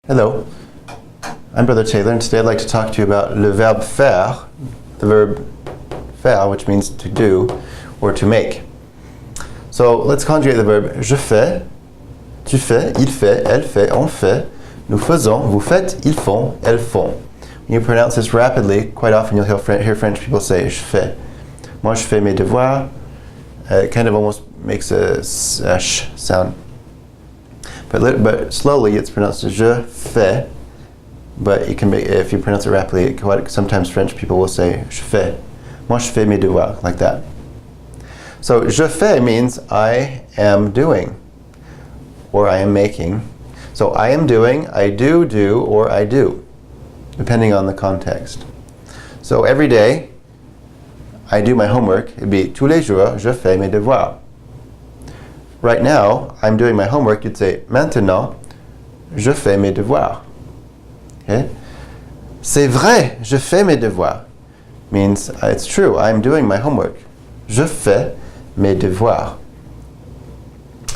Hello, I'm Brother Taylor, and today I'd like to talk to you about le verbe faire, the verb faire, which means to do or to make. So let's conjugate the verb je fais, tu fais, il fait, elle fait, on fait, nous faisons, vous faites, ils font, elles font. When you pronounce this rapidly, quite often you'll hear French people say je fais. Moi je fais mes devoirs. It kind of almost makes a sh sound. But slowly it's pronounced je fais, but it can be, if you pronounce it rapidly, sometimes French people will say je fais. Moi je fais mes devoirs, like that. So je fais means I am doing, or I am making. So I am doing, I do, or I do, depending on the context. So every day I do my homework. It'd be tous les jours je fais mes devoirs. Right now, I'm doing my homework. You'd say, maintenant, je fais mes devoirs. Okay? C'est vrai, je fais mes devoirs. Means, it's true, I'm doing my homework. Je fais mes devoirs.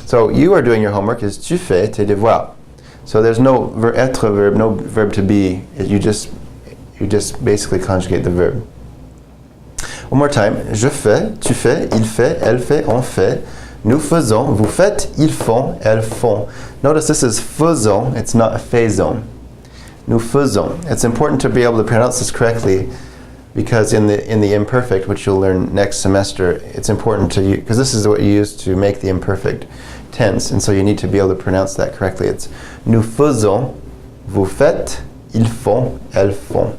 So, you are doing your homework is tu fais tes devoirs. So there's no être verb, no verb to be. You just basically conjugate the verb. One more time. Je fais, tu fais, il fait, elle fait, on fait. Nous faisons, vous faites, ils font, elles font. Notice this is faisons, it's not faisons. Nous faisons. It's important to be able to pronounce this correctly because in the imperfect, which you'll learn next semester, it's important to use, because this is what you use to make the imperfect tense, and so you need to be able to pronounce that correctly. It's nous faisons, vous faites, ils font, elles font.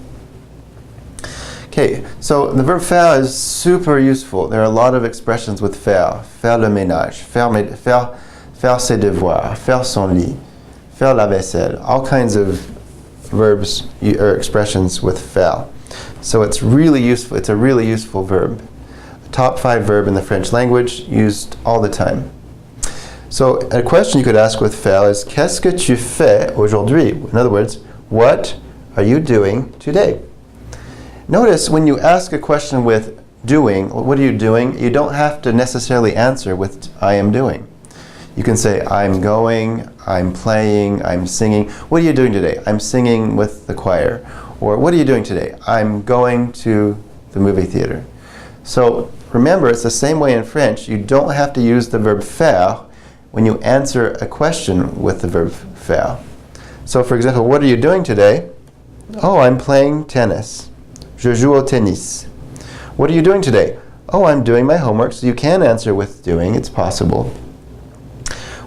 Okay, so the verb faire is super useful. There are a lot of expressions with faire. Faire le ménage, faire ses devoirs, faire son lit, faire la vaisselle. All kinds of verbs or expressions with faire. So it's really useful. It's a really useful verb. A top 5 verb in the French language, used all the time. So a question you could ask with faire is qu'est-ce que tu fais aujourd'hui? In other words, what are you doing today? Notice when you ask a question with doing, what are you doing? You don't have to necessarily answer with I am doing. You can say I'm going, I'm playing, I'm singing. What are you doing today? I'm singing with the choir. Or what are you doing today? I'm going to the movie theater. So remember, it's the same way in French. You don't have to use the verb faire when you answer a question with the verb faire. So for example, what are you doing today? Oh, I'm playing tennis. Je joue au tennis. What are you doing today? Oh, I'm doing my homework. So you can answer with doing. It's possible.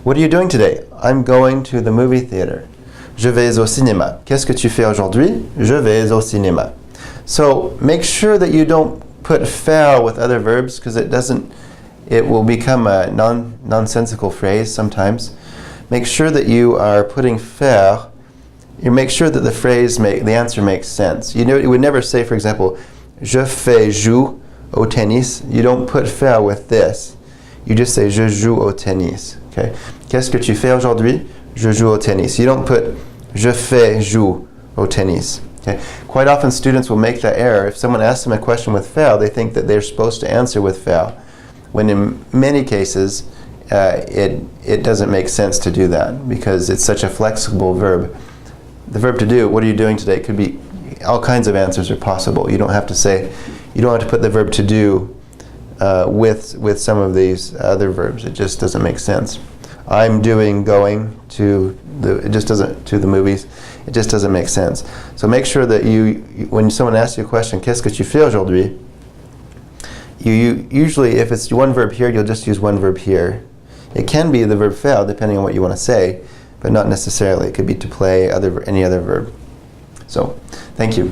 What are you doing today? I'm going to the movie theater. Je vais au cinéma. Qu'est-ce que tu fais aujourd'hui? Je vais au cinéma. So make sure that you don't put faire with other verbs because it will become a nonsensical phrase sometimes. Make sure that you are putting faire. You make sure that the answer makes sense. You would never say, for example, je fais joue au tennis. You don't put faire with this. You just say je joue au tennis. Okay? Qu'est-ce que tu fais aujourd'hui? Je joue au tennis. You don't put je fais joue au tennis. Okay? Quite often students will make that error. If someone asks them a question with faire, they think that they're supposed to answer with faire, when in many cases it doesn't make sense to do that because it's such a flexible verb. The verb to do, what are you doing today? Could be all kinds of answers are possible. You don't have to put the verb to do with some of these other verbs. It just doesn't make sense. I'm doing going to the movies. It just doesn't make sense. So make sure that when someone asks you a question, qu'est-ce que tu fais aujourd'hui? You usually, if it's one verb here, you'll just use one verb here. It can be the verb faire, depending on what you want to say, but not necessarily. It could be to play, any other verb. So, thank you.